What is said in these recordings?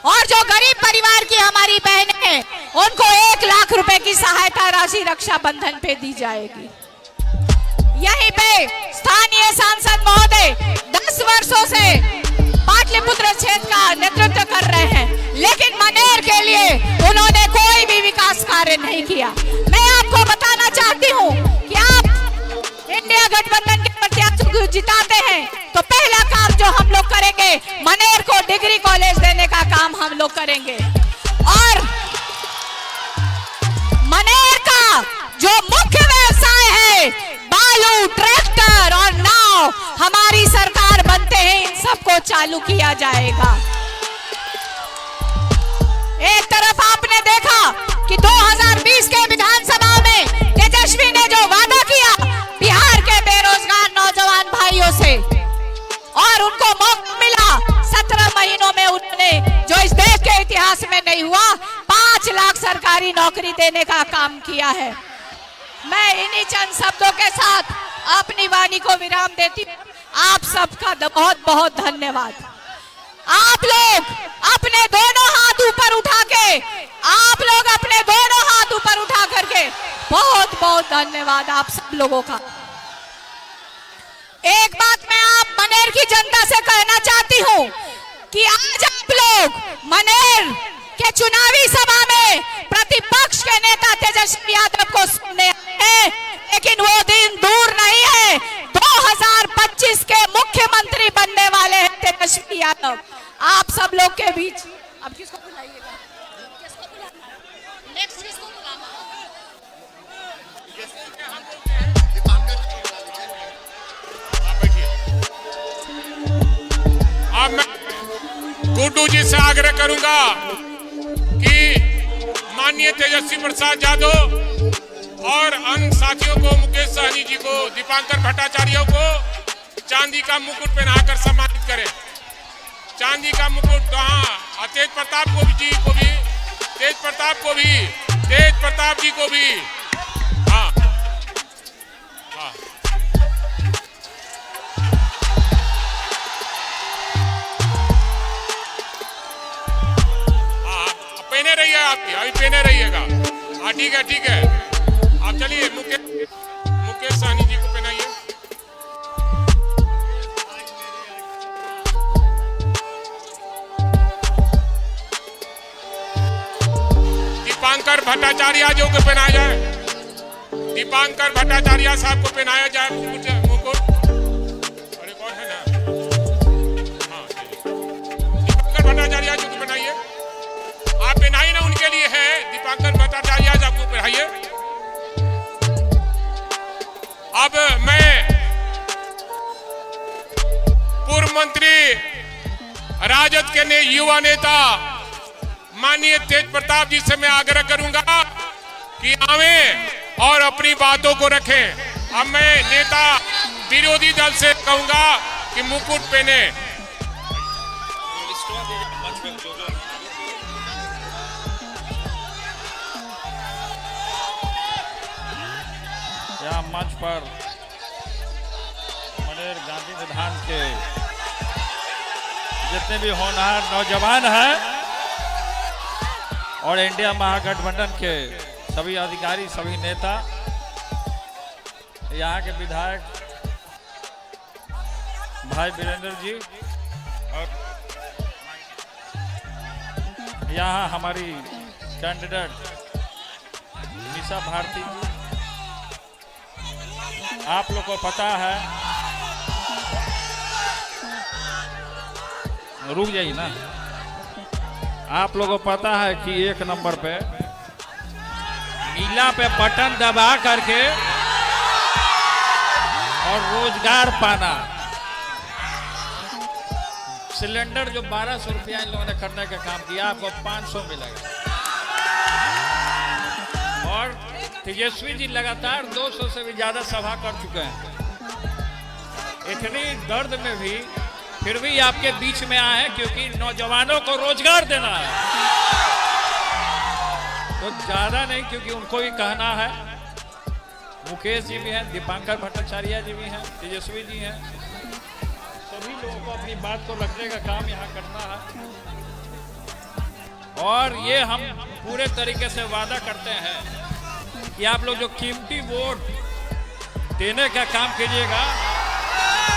और जो गरीब परिवार की हमारी बहनें हैं उनको 1 लाख रुपए की सहायता राशि रक्षाबंधन पे दी जाएगी। यहीं पे स्थानीय सांसद महोदय 10 वर्षों से पाटलिपुत्र क्षेत्र का नेतृत्व कर रहे हैं, लेकिन मनेर के लिए उन्होंने कोई भी विकास कार्य नहीं किया। मैं आपको बताना चाहती हूँ कि आप इंडिया गठबंधन के प्रत्याशी को जिताते हैं तो पहला काम जो हम लोग करेंगे, मनेर को डिग्री कॉलेज देने का काम हम लोग करेंगे। और मनेर का जो मुख्य व्यवसाय है, बालू, ट्रैक्टर और नाव, हमारी सरकार बनते हैं इन सबको चालू किया जाएगा। एक तरफ आपने देखा कि 2020 के विधानसभा में तेजस्वी ने जो वादा किया बिहार के बेरोजगार नौजवान भाइयों से, और उनको मौका मिला 17 महीनों में उन्होंने, जो इस देश के इतिहास में नहीं हुआ, 5 लाख सरकारी नौकरी देने का काम किया है। मैं इन्हीं चंद शब्दों के साथ अपनी वाणी को विराम देती हूँ। आप सबका बहुत बहुत धन्यवाद। आप लोग अपने दोनों हाथ ऊपर उठा के, आप लोग अपने दोनों हाथ ऊपर उठा करके, बहुत बहुत धन्यवाद आप सब लोगों का। एक बात मैं आप मनेर की जनता से कहना चाहती हूँ कि आज आप लोग मनेर के चुनावी सभा में प्रतिपक्ष के नेता तेजस्वी यादव को सुनने आए, लेकिन वो दिन दूर नहीं है। 2025 के मुख्यमंत्री बनने वाले हैं तेजस्वी यादव। आप सब लोग के बीच अब किसको बुलाइएगा? किसको बुलाना? नेक्स्ट किसको बुलाना? अब मैं गुड्डू जी से आग्रह करूंगा कि माननीय तेजस्वी प्रसाद यादव और अन्य साथियों को, मुकेश सहनी जी को, दीपांकर भट्टाचार्य को चांदी का मुकुट पहनाकर सम्मानित करें। चांदी का मुकुट कहाँ? तेज प्रताप को जी को भी, तेज प्रताप को भी, तेज प्रताप जी को भी। हाँ हाँ, पहने रहिए, आपकी अभी पहने रहिएगा। हाँ ठीक है, ठीक है। आप चलिए, मुकेश सहनी जी को पहनाइए। दीपांकर भट्टाचार्य जी को पहनाया जाए। दीपांकर भट्टाचार्य साहब को पहनाया जाए मुकुट। अरे कौन है ना? हाँ, दीपांकर भट्टाचार्य जी को पहनाइए। आप पहनाइए ना, उनके लिए है। दीपांकर भट्टाचार्य साहब को पहनाइए। अब मैं पूर्व मंत्री, राजद के युवा नेता माननीय तेज प्रताप जी से मैं आग्रह करूंगा कि आवें और अपनी बातों को रखें। अब मैं नेता विरोधी दल से कहूंगा कि मुकुट पहने। यहाँ मंच पर मनेर गांधी मैदान के जितने भी होनहार नौजवान हैं और इंडिया महागठबंधन के सभी अधिकारी, सभी नेता, यहाँ के विधायक भाई वीरेंद्र जी, और यहाँ हमारी कैंडिडेट निशा भारती जी। आप लोग को पता है, रुक जाइए ना, आप लोगों को पता है कि 1 नंबर पे नीला पे बटन दबा करके और रोजगार पाना, सिलेंडर जो 1200 रुपया इन लोगों ने करने का काम किया, आपको 500 मिलेगा। और तेजस्वी जी लगातार 200 से भी ज्यादा सभा कर चुके हैं। इतनी दर्द में भी फिर भी आपके बीच में आए हैं, क्योंकि नौजवानों को रोजगार देना है। तो ज्यादा नहीं, क्योंकि उनको भी कहना है। मुकेश जी भी हैं, दीपांकर भट्टाचार्य जी भी हैं, तेजस्वी जी हैं, सभी लोगों को अपनी बात को रखने का काम यहाँ करना है। और ये हम पूरे तरीके से वादा करते हैं कि आप लोग जो कीमती वोट देने का काम कीजिएगा,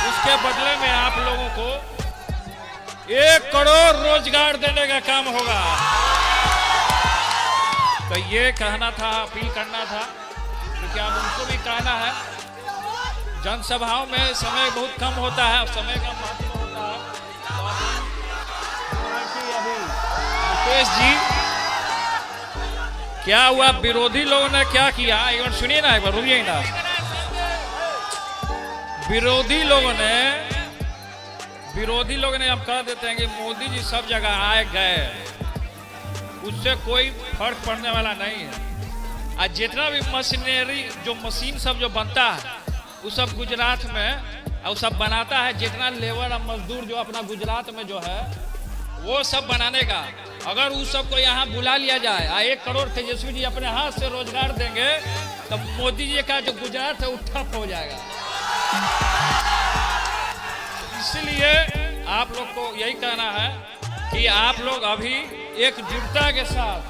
उसके बदले में आप लोगों को 1 करोड़ रोजगार देने का काम होगा। तो ये कहना था, अपील करना था, क्योंकि आप उनको भी कहना है। जनसभाओं में समय बहुत कम होता है, समय का महत्व होता है। अभी मुकेश जी, क्या हुआ? विरोधी लोगों ने क्या किया? एक बार सुनिए ना, एक बार रुकिए ना। विरोधी लोगों ने हम कह देते हैं कि मोदी जी सब जगह आए गए, उससे कोई फर्क पड़ने वाला नहीं है। आज जितना भी मशीनरी, जो मशीन सब जो बनता है, वो सब गुजरात में और सब बनाता है। जितना लेबर और मजदूर जो अपना गुजरात में जो है, वो सब बनाने का, अगर उस सबको यहाँ बुला लिया जाए, 1 करोड़ तेजस्वी जी अपने हाथ से रोजगार देंगे, तो मोदी जी का जो गुजरात है वो ठप हो जाएगा। इसलिए आप लोग को यही कहना है कि आप लोग अभी एकजुटता के साथ,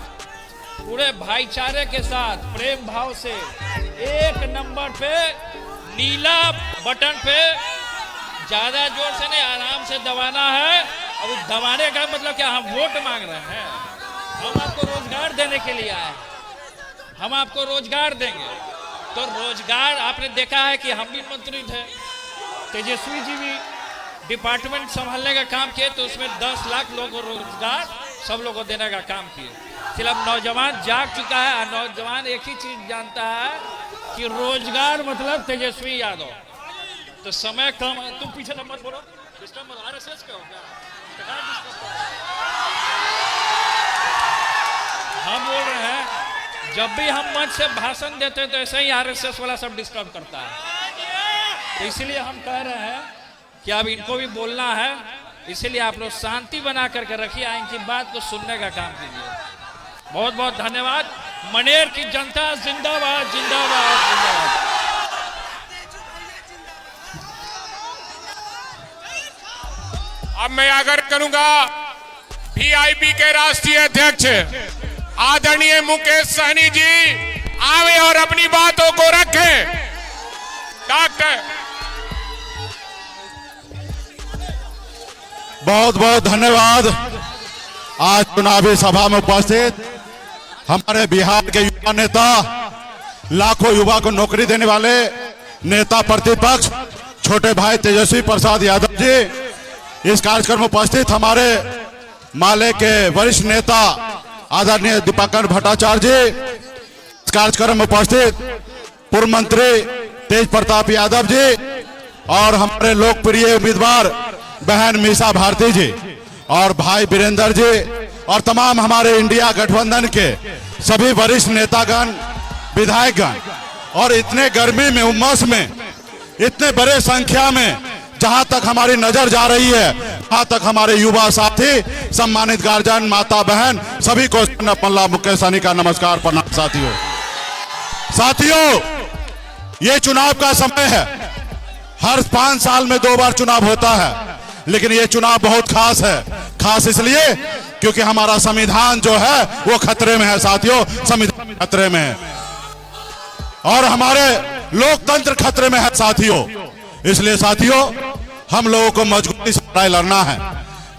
पूरे भाईचारे के साथ, प्रेम भाव से 1 नंबर पे, नीला बटन पे ज्यादा जोर से नहीं, आराम से दबाना है। अब दबाने का मतलब क्या? हम वोट मांग रहे हैं, हम आपको रोजगार देने के लिए आए, हम आपको रोजगार देंगे। तो रोजगार आपने देखा है कि हम भी मंत्री थे, तेजस्वी जी भी डिपार्टमेंट संभालने का काम किए, तो उसमें 10 लाख लोगों को रोजगार सब लोगों को देने का काम किए। फिर अब नौजवान जाग चुका है, और नौजवान एक ही चीज जानता है कि रोजगार मतलब तेजस्वी यादव। तो समय कम है, तुम पीछे मत बोलो, डिस्टर्ब मत। आरएसएस का हो क्या? हम बोल रहे हैं, जब भी हम मंच से भाषण देते हैं तो ऐसे ही आरएसएस वाला सब डिस्टर्ब करता है। तो इसलिए हम कह रहे हैं कि अब इनको भी बोलना है, इसलिए आप लोग शांति बना करके रखिए, इनकी बात को सुनने का काम कीजिए। बहुत बहुत धन्यवाद। मनेर की जनता जिंदाबाद, जिंदाबाद, जिंदाबाद। अब मैं आग्रह करूंगा वीआईपी के राष्ट्रीय अध्यक्ष आदरणीय मुकेश सहनी जी आवे और अपनी बातों को रखें। डॉक्टर, बहुत बहुत धन्यवाद। आज चुनावी सभा में उपस्थित हमारे बिहार के युवा नेता, लाखों युवा को नौकरी देने वाले नेता प्रतिपक्ष छोटे भाई तेजस्वी प्रसाद यादव जी, इस कार्यक्रम में उपस्थित हमारे माले के वरिष्ठ नेता आदरणीय दीपाकर भट्टाचार्य जी, इस कार्यक्रम में उपस्थित पूर्व मंत्री तेज प्रताप यादव जी, और हमारे लोकप्रिय उम्मीदवार बहन मीसा भारती जी, और भाई वीरेंद्र जी, और तमाम हमारे इंडिया गठबंधन के सभी वरिष्ठ नेतागण, विधायकगण, और इतने गर्मी में, उमस में, इतने बड़े संख्या में जहां तक हमारी नजर जा रही है, वहां तक हमारे युवा साथी, सम्मानित गार्जियन, माता बहन, सभी को पल्ला मुकेश सहनी का नमस्कार, प्रणाम। साथियों, ये चुनाव का समय है। हर 5 साल में 2 बार चुनाव होता है, लेकिन ये चुनाव बहुत खास है। खास इसलिए क्योंकि हमारा संविधान जो है वो खतरे में है। साथियों, संविधान खतरे में है और हमारे लोकतंत्र खतरे में है साथियों। इसलिए साथियों, हम लोगों को मजबूती से लड़ाई लड़ना है।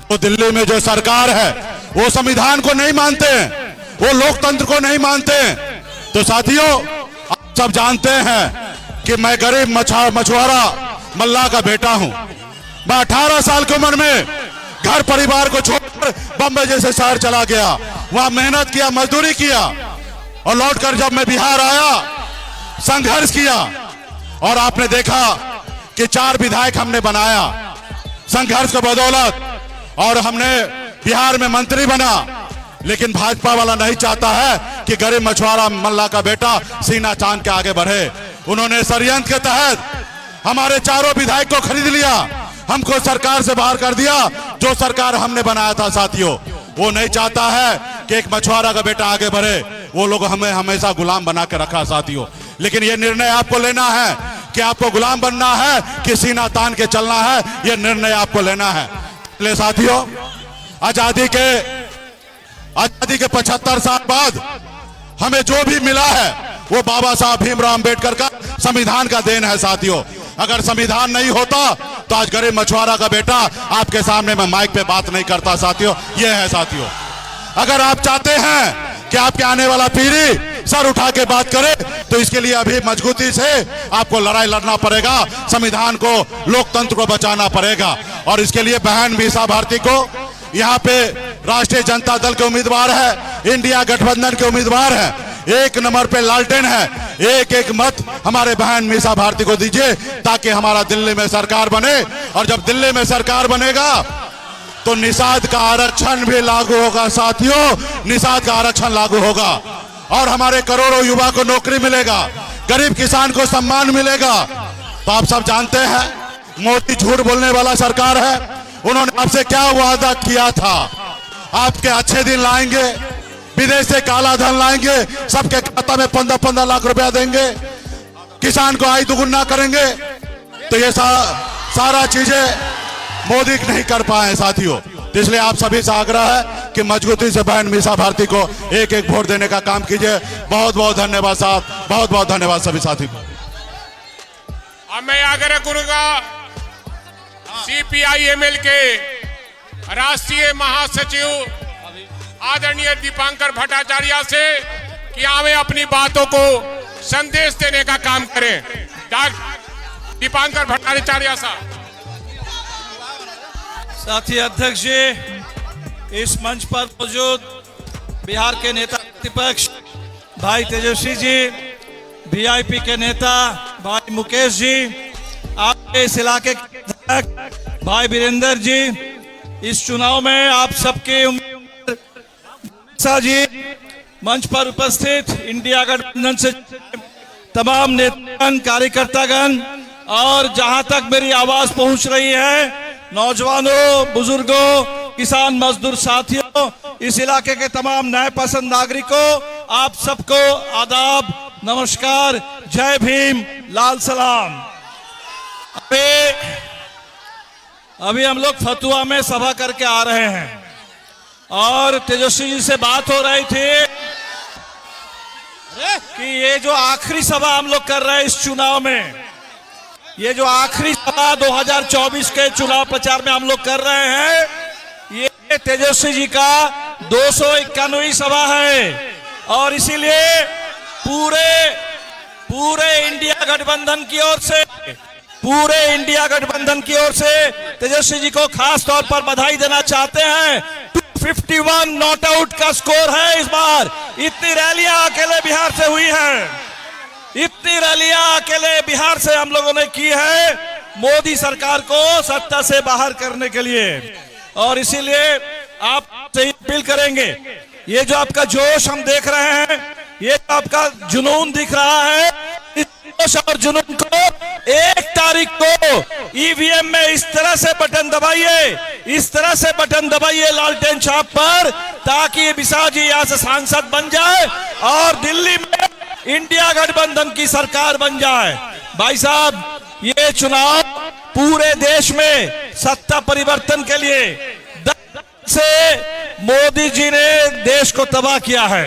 तो दिल्ली में जो सरकार है वो संविधान को नहीं मानते हैं, वो लोकतंत्र को नहीं हैं। तो साथियों, आप सब जानते हैं कि मैं गरीब मछुआरा मल्ला का बेटा हूं। मैं 18 साल की उम्र में घर परिवार को छोड़कर बम्बई जैसे शहर चला गया, वहां मेहनत किया, मजदूरी किया, और लौटकर जब मैं बिहार आया, संघर्ष किया, और आपने देखा कि 4 विधायक हमने बनाया संघर्ष के बदौलत, और हमने बिहार में मंत्री बना। लेकिन भाजपा वाला नहीं चाहता है कि गरीब मछुआरा मल्ला का बेटा सीना चांद के आगे बढ़े। उन्होंने षड्यंत्र के तहत हमारे 4 विधायक को खरीद लिया, हमको सरकार से बाहर कर दिया। जो सरकार हमने बनाया था साथियों, वो नहीं चाहता है कि एक मछुआरा का बेटा आगे बढ़े। वो लोग हमें हमेशा गुलाम बना के रखा साथियों। लेकिन ये निर्णय आपको लेना है कि आपको गुलाम बनना है कि सीना तान के चलना है, ये निर्णय आपको लेना है। इसलिए साथियों, आजादी के आजादी के 75 साल बाद हमें जो भी मिला है वो बाबा साहब भीमराव अंबेडकर का संविधान का देन है साथियों। अगर संविधान नहीं होता तो आज गरीब मछुआरा का बेटा आपके सामने मैं माइक पे बात नहीं करता साथियों। ये है साथियों, अगर आप चाहते हैं कि आपके आने वाला पीढ़ी सर उठा के बात करे तो इसके लिए अभी मजबूती से आपको लड़ाई लड़ना पड़ेगा, संविधान को, लोकतंत्र को बचाना पड़ेगा। और इसके लिए बहन मीसा भारती को यहाँ पे राष्ट्रीय जनता दल के उम्मीदवार है, इंडिया गठबंधन के उम्मीदवार है, 1 नंबर पे लालटेन है। एक एक मत हमारे बहन मीसा भारती को दीजिए ताकि हमारा दिल्ली में सरकार बने। और जब दिल्ली में सरकार बनेगा तो निषाद का आरक्षण भी लागू होगा साथियों, निषाद का आरक्षण लागू होगा और हमारे करोड़ों युवा को नौकरी मिलेगा, गरीब किसान को सम्मान मिलेगा। तो आप सब जानते हैं मोदी झूठ बोलने वाला सरकार है। उन्होंने आपसे क्या वादा किया था, आपके अच्छे दिन लाएंगे, विदेश से काला धन लाएंगे, सबके खाता में 15-15 लाख रुपया देंगे, किसान को आय दुगुना करेंगे। तो ये सारा चीजें मोदी नहीं कर पाए साथियों। तो इसलिए आप सभी से आग्रह है कि मजबूती से बहन मीसा भारती को एक एक वोट देने का काम कीजिए। बहुत बहुत धन्यवाद साहब, बहुत बहुत धन्यवाद सभी साथी को। अब मैं आग्रह करूंगा CPI-ML के राष्ट्रीय महासचिव आदरणीय दीपांकर भट्टाचार्य से कि वे अपनी बातों को संदेश देने का काम करें। डॉक्टर दीपांकर भट्टाचार्य साहब। साथी अध्यक्ष जी, इस मंच पर मौजूद बिहार के नेता प्रतिपक्ष भाई तेजस्वी जी, VIP के नेता भाई मुकेश जी, आपके इस इलाके के विधायक भाई वीरेंद्र जी, इस चुनाव में आप सबके उम्मीदवार जी, मंच पर उपस्थित इंडिया गठबंधन से तमाम नेतागण, कार्यकर्तागण और जहां तक मेरी आवाज पहुंच रही है, नौजवानों, बुजुर्गों, किसान मजदूर साथियों, इस इलाके के तमाम न्याय पसंद नागरिकों, आप सबको आदाब, नमस्कार, जय भीम, लाल सलाम। अभी हम लोग फतुआ में सभा करके आ रहे हैं और तेजस्वी जी से बात हो रही थी कि ये जो आखिरी सभा हम लोग कर रहे हैं इस चुनाव में, ये जो आखिरी सभा 2024 के चुनाव प्रचार में हम लोग कर रहे हैं, ये तेजस्वी जी का 291वीं सभा है। और इसीलिए पूरे इंडिया गठबंधन की ओर से, पूरे इंडिया गठबंधन की ओर से तेजस्वी जी को खास तौर पर बधाई देना चाहते हैं। 251 नॉट आउट का स्कोर है इस बार। इतनी रैलियां अकेले बिहार से हुई हैं, इतनी रैलियां अकेले बिहार से हम लोगों ने की है मोदी सरकार को सत्ता से बाहर करने के लिए। और इसीलिए आप से अपील करेंगे, ये जो आपका जोश हम देख रहे हैं, ये जो आपका जुनून दिख रहा है, इस जोश और जुनून को 1 तारीख को EVM में इस तरह से बटन दबाइए, इस तरह से बटन दबाइए लालटेन छाप पर, ताकि बिसा जी यहाँ से सांसद बन जाए और दिल्ली में इंडिया गठबंधन की सरकार बन जाए। भाई साहब, ये चुनाव पूरे देश में सत्ता परिवर्तन के लिए 10 से मोदी जी ने देश को तबाह किया है,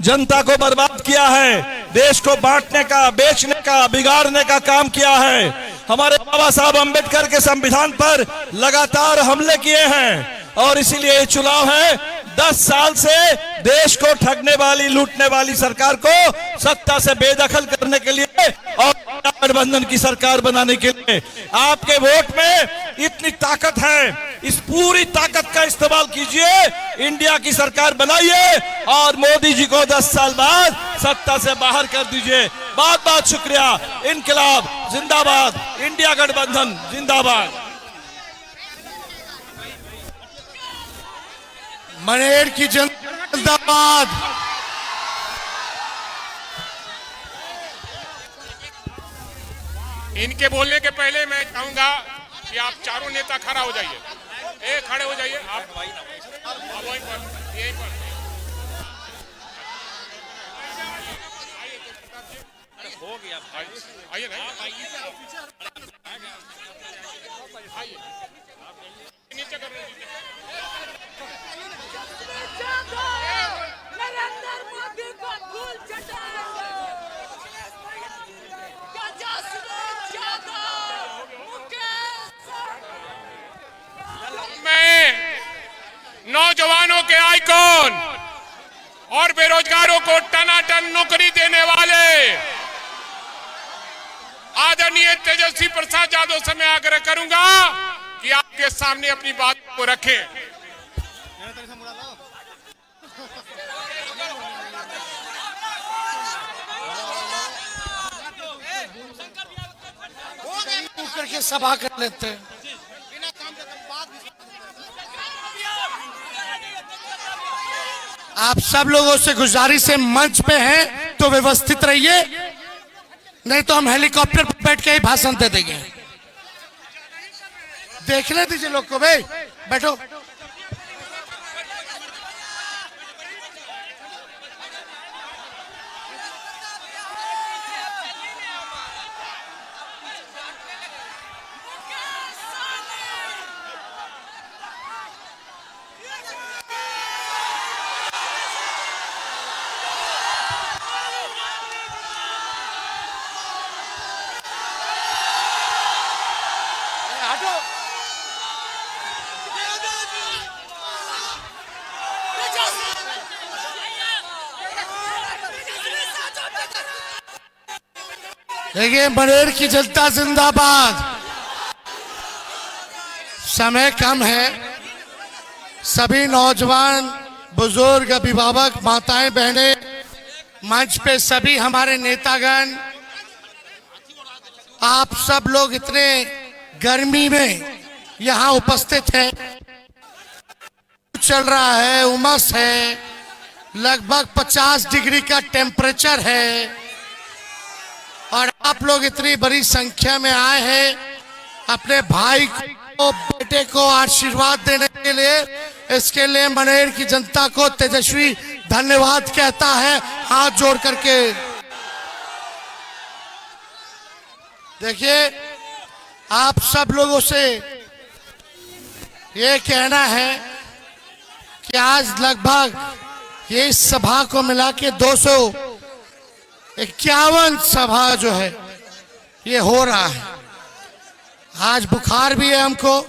जनता को बर्बाद किया है, देश को बांटने का, बेचने का, बिगाड़ने का काम किया है। हमारे बाबा साहब अंबेडकर के संविधान पर लगातार हमले किए हैं और इसीलिए ये चुनाव है 10 साल से देश को ठगने वाली, लूटने वाली सरकार को सत्ता से बेदखल करने के लिए और गठबंधन की सरकार बनाने के लिए। आपके वोट में इतनी ताकत है, इस पूरी ताकत का इस्तेमाल कीजिए, इंडिया की सरकार बनाइए और मोदी जी को 10 साल बाद सत्ता से बाहर कर दीजिए। बहुत बहुत शुक्रिया। इनकलाब जिंदाबाद, इंडिया गठबंधन जिंदाबाद। मनेर की जनता जिंदाबाद। इनके बोलने के पहले मैं चाहूंगा कि आप चारों नेता खड़ा हो जाइए, खड़े हो जाइए आप वहीं पर, यहीं पर। हो गया, आइए ना, नीचे कर रहे हैं। नरेंद्र मोदी को धूल चटाएंगे। तेजस्वी यादव, मुकेश मैं नौजवानों के आइकॉन और बेरोजगारों को टनाटन नौकरी देने वाले आदरणीय तेजस्वी प्रसाद यादव से मैं आग्रह करूंगा कि आपके सामने अपनी बात को रखें। करके सभा कर लेते हैं। आप सब लोगों से गुजारिश है, मंच पे हैं तो व्यवस्थित रहिए, नहीं तो हम हेलीकॉप्टर पर बैठ के ही भाषण दे देंगे। देखने दीजिए लोग को, भाई बैठो। देखिए, मनेर की जनता जिंदाबाद। समय कम है, सभी नौजवान, बुजुर्ग, अभिभावक, माताएं, बहनें, मंच पे सभी हमारे नेतागण, आप सब लोग इतने गर्मी में यहाँ उपस्थित हैं। चल रहा है, उमस है, लगभग 50 डिग्री का टेम्परेचर है और आप लोग इतनी बड़ी संख्या में आए हैं अपने भाई को, बेटे को आशीर्वाद देने के लिए। इसके लिए मनेर की जनता को तेजस्वी धन्यवाद कहता है हाथ जोड़ करके। देखिए, आप सब लोगों से ये कहना है कि आज लगभग ये सभा को मिला के 251 सभा जो है ये हो रहा है। आज बुखार भी है हमको,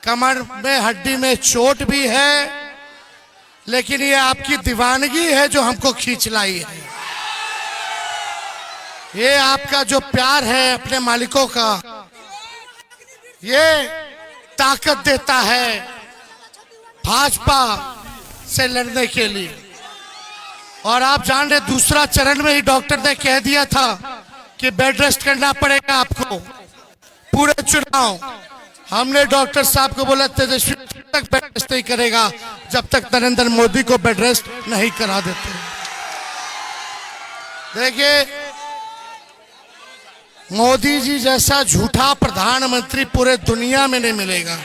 कमर में हड्डी में चोट भी है, लेकिन ये आपकी दीवानगी है जो हमको खींच लाई है। ये आपका जो प्यार है अपने मालिकों का, ये ताकत देता है भाजपा से लड़ने के लिए। और आप जान रहे, दूसरा चरण में ही डॉक्टर ने कह दिया था कि बेड रेस्ट करना पड़ेगा आपको पूरे चुनाव। हमने डॉक्टर साहब को बोला तेजस्वी तक बेड रेस्ट नहीं करेगा जब तक नरेंद्र मोदी को बेड रेस्ट नहीं करा देते। देखिए, मोदी जी जैसा झूठा प्रधानमंत्री पूरे दुनिया में नहीं मिलेगा।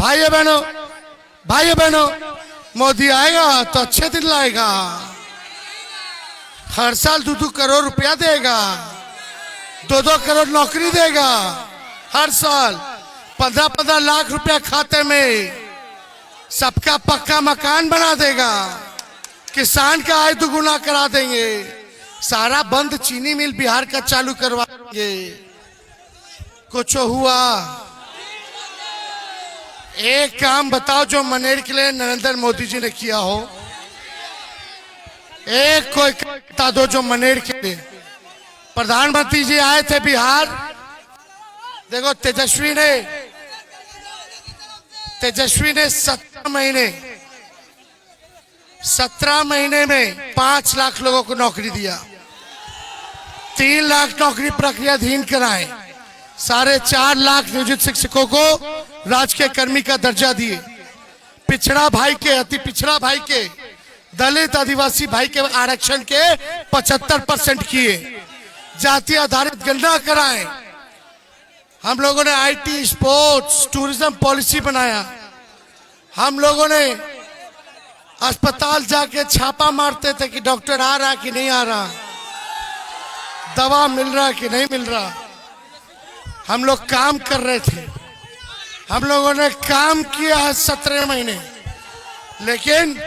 भाइयों बहनों, मोदी आएगा तो अच्छे दिन लाएगा। हर साल 2-2 करोड़ रुपया देगा, 2-2 करोड़ नौकरी देगा, हर साल 15-15 लाख रुपया खाते में, सबका पक्का मकान बना देगा, किसान का आय दुगुना करा देंगे, सारा बंद चीनी मिल बिहार का चालू करवा देंगे। कुछ हुआ? एक काम बताओ जो मनेर के लिए नरेंद्र मोदी जी ने किया हो। एक कोई बता दो जो मनेर के लिए। प्रधानमंत्री जी आए थे बिहार, देखो तेजस्वी ने 17 महीने में 5 लाख लोगों को नौकरी दिया, 3 लाख नौकरी प्रक्रियाधीन कराए, 4.5 लाख नियोजित शिक्षकों को राजकीय कर्मी का दर्जा दिए, पिछड़ा भाई के, अति पिछड़ा भाई के, दलित आदिवासी भाई के आरक्षण के 75% किए, जाति आधारित गणना कराए। हम लोगों ने आईटी, स्पोर्ट्स, टूरिज्म पॉलिसी बनाया। हम लोगों ने अस्पताल जाके छापा मारते थे कि डॉक्टर आ रहा कि नहीं आ रहा, दवा मिल रहा कि नहीं मिल रहा। हम लोग काम कर रहे थे। हम लोगों ने काम किया है 17 महीने, लेकिन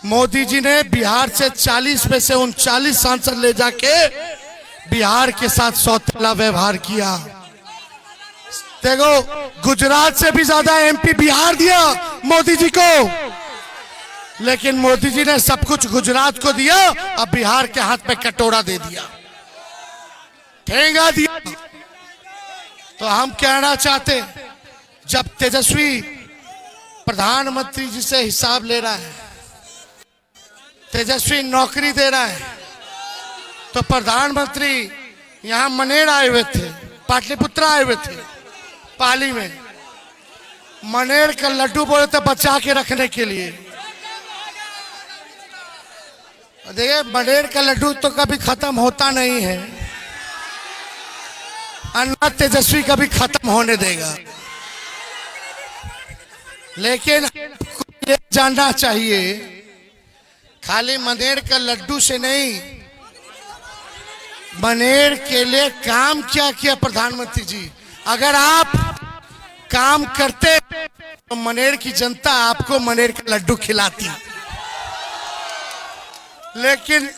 मोदी जी ने बिहार से 40 में से 39 सांसद ले जाके बिहार के साथ सौतेला व्यवहार किया। देखो, गुजरात से भी ज्यादा एमपी बिहार दिया मोदी जी को, लेकिन मोदी जी ने सब कुछ गुजरात को दिया, अब बिहार के हाथ में कटोरा दे दिया, ठेंगा दिया। तो हम कहना चाहते, जब तेजस्वी प्रधानमंत्री जी से हिसाब ले रहा है, तेजस्वी नौकरी दे रहा है, तो प्रधानमंत्री यहां मनेर आए हुए थे, पाटलिपुत्र आए हुए थे, पाली में मनेर का लड्डू बोले थे बचा के रखने के लिए। देखिए, मनेर का लड्डू तो कभी खत्म होता नहीं है, अन्ना तेजस्वी कभी खत्म होने देगा। लेकिन ये जानना चाहिए, खाली मनेर का लड्डू से नहीं, मनेर के लिए काम क्या किया प्रधानमंत्री जी। अगर आप काम करते तो मनेर की जनता आपको मनेर का लड्डू खिलाती, लेकिन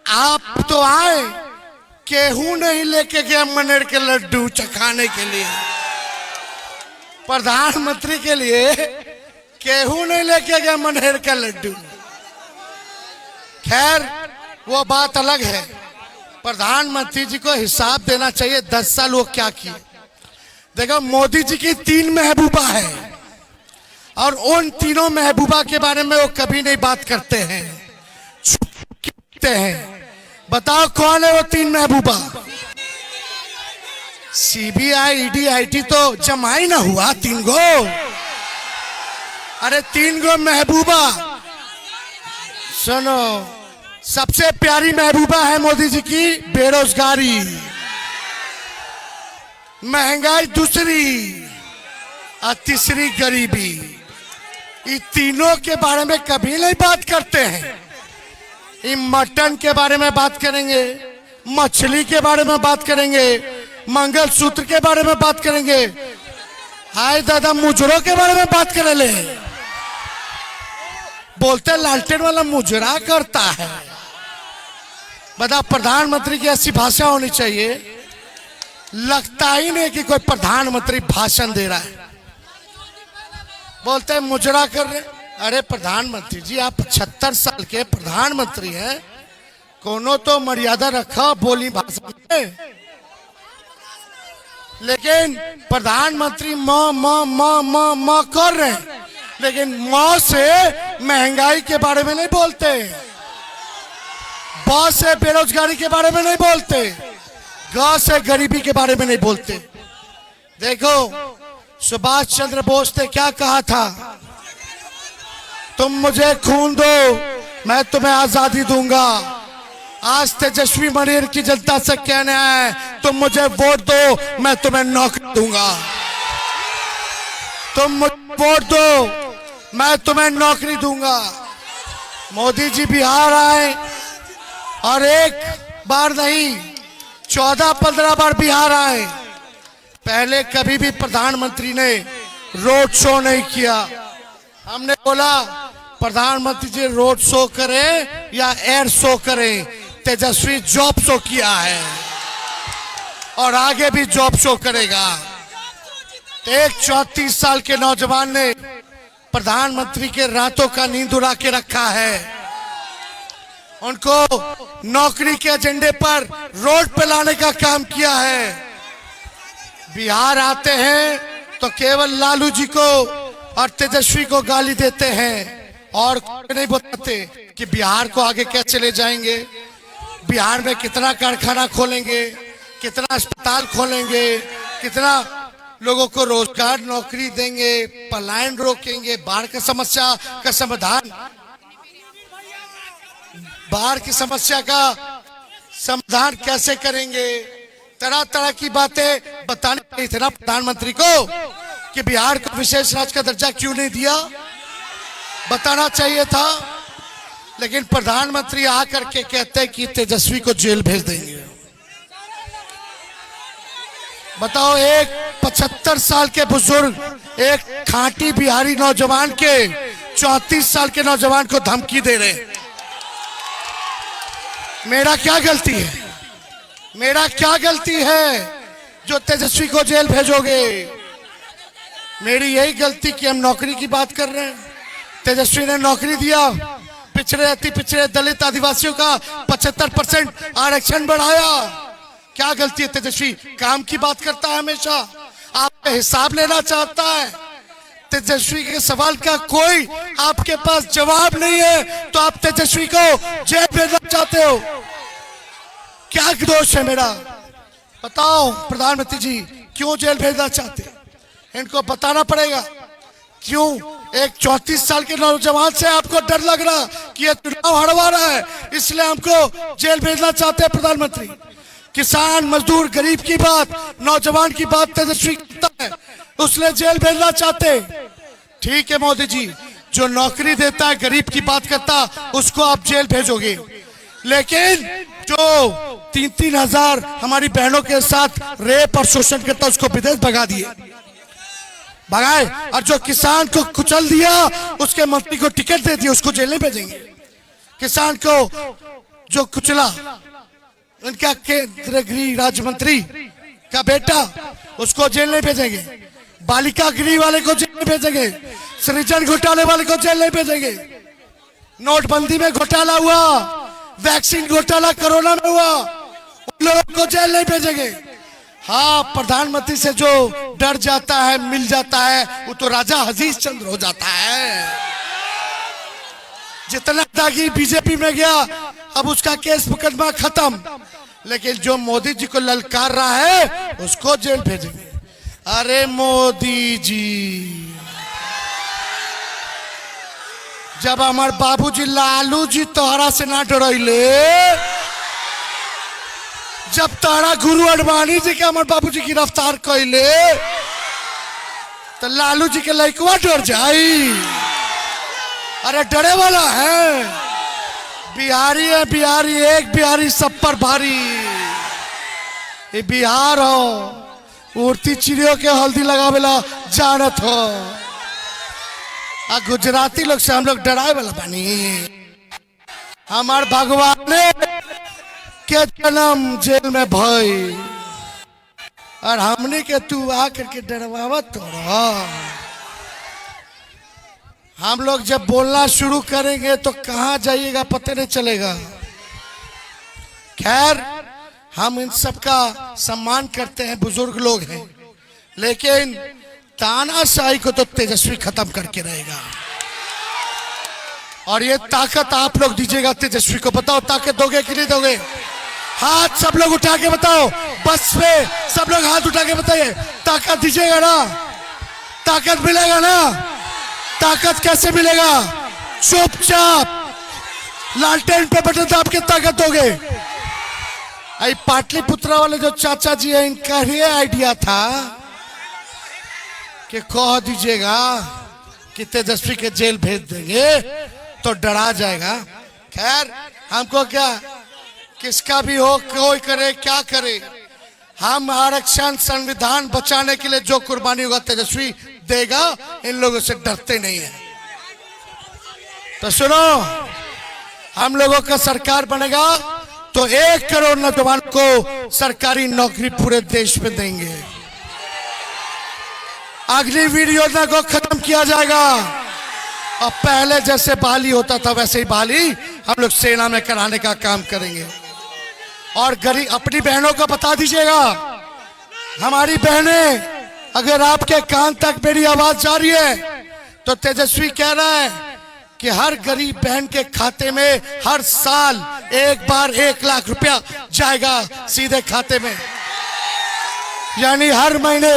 आप तो आए, केहू नहीं लेके गया मनेर के लड्डू चखाने के लिए। प्रधानमंत्री के लिए केहू नहीं लेके गया मनेर का लड्डू। खैर, वो बात अलग है। प्रधानमंत्री जी को हिसाब देना चाहिए 10 साल वो क्या किए। देखो, मोदी जी की 3 महबूबा है, और उन तीनों महबूबा के बारे में वो कभी नहीं बात करते हैं, छुपते हैं। बताओ कौन है वो 3 महबूबा? सीबीआई, ईडी, आईटी तो जमाई ना हुआ 3 गो। अरे 3 गो महबूबा। सुनो, सबसे प्यारी महबूबा है मोदी जी की बेरोजगारी, महंगाई दूसरी, और तीसरी गरीबी। ये तीनों के बारे में कभी नहीं बात करते हैं। ये मटन के बारे में बात करेंगे, मछली के बारे में बात करेंगे, मंगलसूत्र के बारे में बात करेंगे, हाय दादा मुजरों के बारे में बात करेंगे। बोलते लालटेन वाला मुजरा करता है। बता, प्रधानमंत्री की ऐसी भाषा होनी चाहिए, लगता ही नहीं कि कोई प्रधानमंत्री भाषण दे रहा है। बोलते हैं मुजरा कर रहे। अरे प्रधानमंत्री जी, आप 76 साल के प्रधानमंत्री हैं, कोनो तो मर्यादा रखा बोली भाषा में। लेकिन प्रधानमंत्री म कर रहे हैं, लेकिन म से महंगाई के बारे में नहीं बोलते, ब से बेरोजगारी के बारे में नहीं बोलते, ग से गरीबी के बारे में नहीं बोलते। देखो, सुभाष चंद्र बोस ने क्या कहा था? तुम मुझे खून दो, मैं तुम्हें आजादी दूंगा। आज तेजस्वी मनेर की जनता से कहना है, तुम मुझे वोट दो, मैं तुम्हें नौकरी दूंगा। तुम मुझे वोट दो, मैं तुम्हें नौकरी दूंगा। मोदी जी बिहार आए और एक बार नहीं 14-15 बार बिहार आए। पहले कभी भी प्रधानमंत्री ने रोड शो नहीं किया। हमने बोला प्रधानमंत्री जी रोड शो करें या एयर शो करें, तेजस्वी जॉब शो किया है और आगे भी जॉब शो करेगा। एक 34 साल के नौजवान ने प्रधानमंत्री के रातों का नींद उड़ा के रखा है। उनको नौकरी के एजेंडे पर रोड पे लाने का काम किया है। बिहार आते हैं तो केवल लालू जी को और तेजस्वी को गाली देते हैं और नहीं बताते कि बिहार को आगे कैसे ले जाएंगे, बिहार में कितना कारखाना खोलेंगे, कितना अस्पताल खोलेंगे, कितना लोगों को रोजगार नौकरी देंगे, पलायन रोकेंगे, बाढ़ की समस्या का समाधान, बाढ़ की समस्या का समाधान कैसे करेंगे। तरह तरह की बातें बताने चाहिए थे ना प्रधानमंत्री को कि बिहार को विशेष राज्य का दर्जा क्यों नहीं दिया, बताना चाहिए था। लेकिन प्रधानमंत्री आकर के कहते हैं कि तेजस्वी को जेल भेज देंगे। बताओ, एक 75 साल के बुजुर्ग एक खांटी बिहारी नौजवान के 34 साल के नौजवान को धमकी दे रहे। मेरा क्या गलती है? मेरा क्या गलती है जो तेजस्वी को जेल भेजोगे? मेरी यही गलती कि हम नौकरी की बात कर रहे हैं। तेजस्वी ने नौकरी दिया, पिछड़े अति पिछड़े दलित आदिवासियों का 75% आरक्षण बढ़ाया। क्या गलती है? तेजस्वी काम की बात करता है हमेशा, आपका हिसाब लेना चाहता है। तेजस्वी के सवाल का कोई आपके पास जवाब नहीं है तो आप तेजस्वी को जेल भेजना चाहते हो। क्या दोष है मेरा? बताओ प्रधानमंत्री जी, क्यों जेल भेजना चाहते? इनको बताना पड़ेगा क्यों। एक 34 साल के नौजवान से आपको डर लग रहा कि ये चुनाव हरवा रहा है, इसलिए हमको जेल भेजना चाहते हैं प्रधानमंत्री। किसान मजदूर गरीब की बात, नौजवान की बात तेजस्वी करता है, उसने जेल भेजना चाहते। ठीक है मोदी जी, जो नौकरी देता है गरीब की बात करता उसको आप जेल भेजोगे, लेकिन जो 3-3 हजार हमारी बहनों के साथ रेप और शोषण करता उसको विदेश भगा दिए, भगाए। और जो किसान को कुचल दिया उसके मंत्री को टिकट दे दिया, उसको जेल नहीं भेजेंगे। किसान को जो कुचला, उनका केंद्रीय गृह राज्य मंत्री का बेटा, उसको जेल नहीं भेजेंगे। बालिका गृह वाले को जेल नहीं भेजेंगे। सृजन घोटाले वाले को जेल नहीं भेजेंगे। नोटबंदी में घोटाला हुआ, वैक्सीन घोटाला कोरोना में हुआ, उन लोगों को जेल नहीं भेजेंगे। हाँ, प्रधानमंत्री से जो डर जाता है, मिल जाता है, वो तो राजा हजीज चंद्र हो जाता है। जितना दागी बीजेपी में गया, अब उसका केस मुकदमा खत्म, लेकिन जो मोदी जी को ललकार रहा है उसको जेल भेजेंगे। अरे मोदी जी, जब हमार बाबूजी लालू जी तोहरा से ना डरैले, जब तारा गुरु अडवाणी जी के हमार बाबूजी गिरफ्तार कैले, तो लालू जी के लड़कवा डर जाई। अरे डरे वाला है। बिहारी है बिहारी, एक बिहारी सब पर भारी। ये बिहार हो, उड़ती चिड़ियों के हल्दी लगावेला जानत हो। आ गुजराती लोग से हम लोग डराए वाला बानी। हमार भगवान के जन्म जेल में भई, और हमने के तू आकर के डरवावत तोड़ा। हम लोग जब बोलना शुरू करेंगे तो कहां जाइएगा पता नहीं चलेगा। खैर, हम इन सब का सम्मान करते हैं, बुजुर्ग लोग हैं, लेकिन तानाशाही को तो तेजस्वी खत्म करके रहेगा। और ये ताकत आप लोग दीजिएगा तेजस्वी को। बताओ ताकत दोगे कि नहीं दोगे? हाथ सब लोग उठा के बताओ। बस पे सब लोग हाथ उठा के बताइए, ताकत दीजिएगा ना? ताकत मिलेगा ना? ताकत कैसे मिलेगा? चुपचाप लालटेन पे बटन दाब के ताकत दोगे। आई पाटलिपुत्रा वाले जो चाचा जी है, इनका ही आइडिया था कि कह दीजिएगा कि तेजस्वी के जेल भेज देंगे तो डरा जाएगा। खैर, हमको क्या, किसका भी हो, कोई करे क्या करे, हम आरक्षण संविधान बचाने के लिए जो कुर्बानी होगा तेजस्वी देगा। इन लोगों से डरते नहीं है। तो सुनो, हम लोगों का सरकार बनेगा तो 1 करोड़ नौजवान को सरकारी नौकरी पूरे देश में देंगे। अग्निवीर योजना को खत्म किया जाएगा और पहले जैसे बहाली होता था वैसे ही बहाली हम लोग सेना में कराने का काम करेंगे। और गरीब अपनी बहनों को बता दीजिएगा, हमारी बहनें, अगर आपके कान तक मेरी आवाज जा रही है तो तेजस्वी कह रहा है कि हर गरीब बहन के खाते में हर साल एक बार 1 लाख रुपया जाएगा सीधे खाते में, यानी हर महीने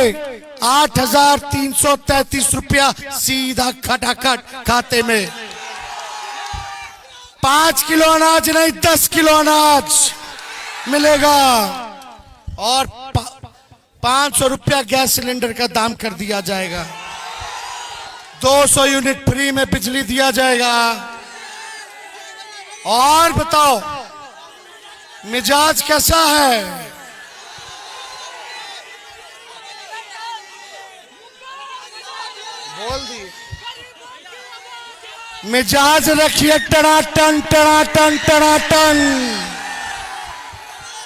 8,333 रुपया सीधा खटाखट खाते में। 5 किलो अनाज नहीं, 10 किलो अनाज मिलेगा। और 500 रुपया गैस सिलेंडर का दाम कर दिया जाएगा। 200 यूनिट फ्री में बिजली दिया जाएगा। और बताओ मिजाज कैसा है? मिजाज रखिए टनाटन टनाटन टनाटन।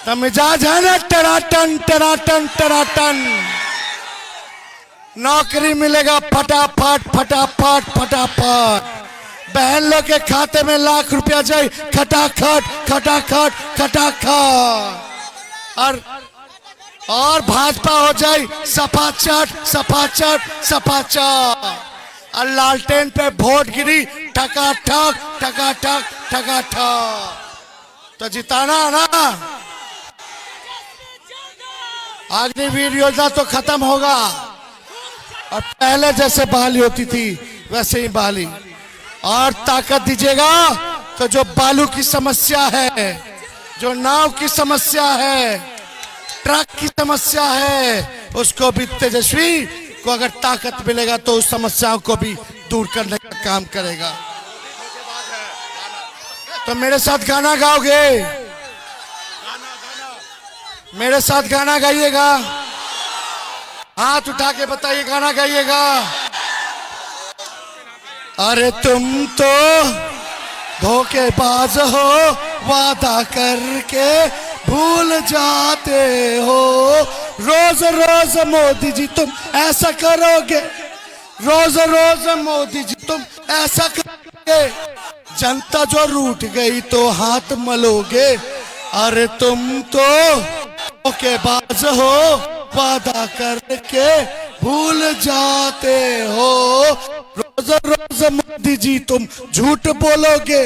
तो मिजाज है ना टनाटन टनाटन टनाटन। नौकरी मिलेगा फटाफट फटाफट फटाफट। बहन लोग के खाते में लाख रुपया जाए खटाखट खटाखट खटाखट। और भाजपा हो जाए सपाचट सपाचट सपाचट। और लालटेन पे वोट गिरी ठकाठक ठकाठक ठकाठक। तो जिताना ना। अग्निवीर योजना तो खत्म होगा और पहले जैसे बहाली होती थी वैसे ही बहाली। और ताकत दीजिएगा तो जो बालू की समस्या है, जो नाव की समस्या है, ट्रक की समस्या है, उसको भी तेजस्वी को अगर ताकत मिलेगा तो उस समस्याओं को भी दूर करने का काम करेगा। तो मेरे साथ गाना गाओगे? मेरे साथ गाना गाइएगा। हाथ उठा के बताइए गाना गाइएगा। अरे तुम तो धोखेबाज हो, वादा करके भूल जाते हो। रोज रोज मोदी जी तुम ऐसा करोगे, रोज रोज मोदी जी तुम ऐसा करोगे। जनता जो रूठ गई तो हाथ मलोगे। अरे तुम तो धोखेबाज हो, वादा करके भूल जाते हो। रोज रोज मोदी जी तुम झूठ बोलोगे,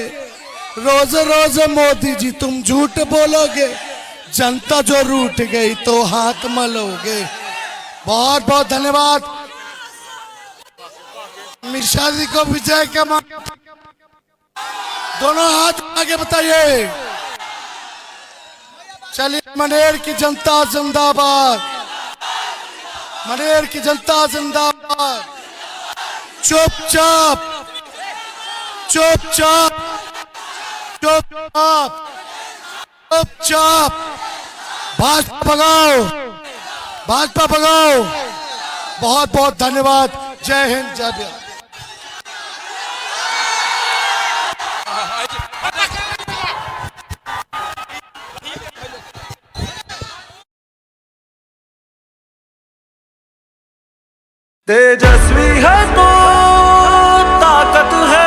रोज रोज मोदी जी तुम झूठ बोलोगे। जनता जो रूठ गई तो हाथ मलोगे। बहुत बहुत धन्यवाद। मिश्रा जी को विजय का दोनों हाथ आगे बताइए। चलिए, मनेर की जनता जिंदाबाद, मनेर की जनता जिंदाबाद। चुपचाप चुपचाप चुपचाप चुपचाप भाजपा भगाओ, भाजपा भगाओ। बहुत बहुत धन्यवाद। जय हिंद, जय बिहार। तेजस्वी है तो ताकत है।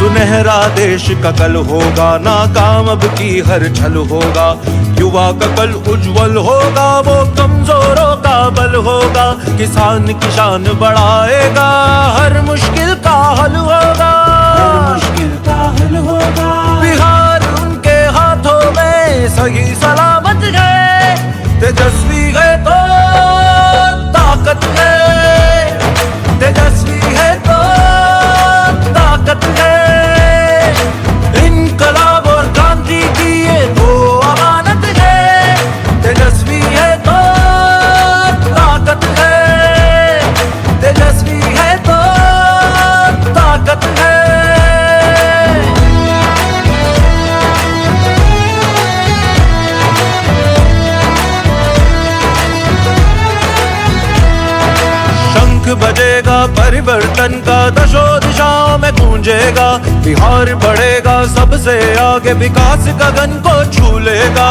सुनहरा देश का कल होगा, नाकाम अब की हर छल होगा। युवा का कल उज्जवल होगा, वो कमजोरों का बल होगा। किसान की शान बढ़ाएगा, हर मुश्किल का हल होगा, हर मुश्किल का हल होगा। बिहार उनके हाथों में सही सलामत है। तेजस्वी है तो ताकत है, तेजस्वी है तो ताकत है। इनकलाब और क्रांति की ये दो अमानत है। तेजस्वी है तो ताकत है, तेजस्वी है तो ताकत है। बजेगा परिवर्तन का, दशो दिशाओं में गूंजेगा। बिहार बढ़ेगा सबसे आगे, विकास गगन को छू लेगा।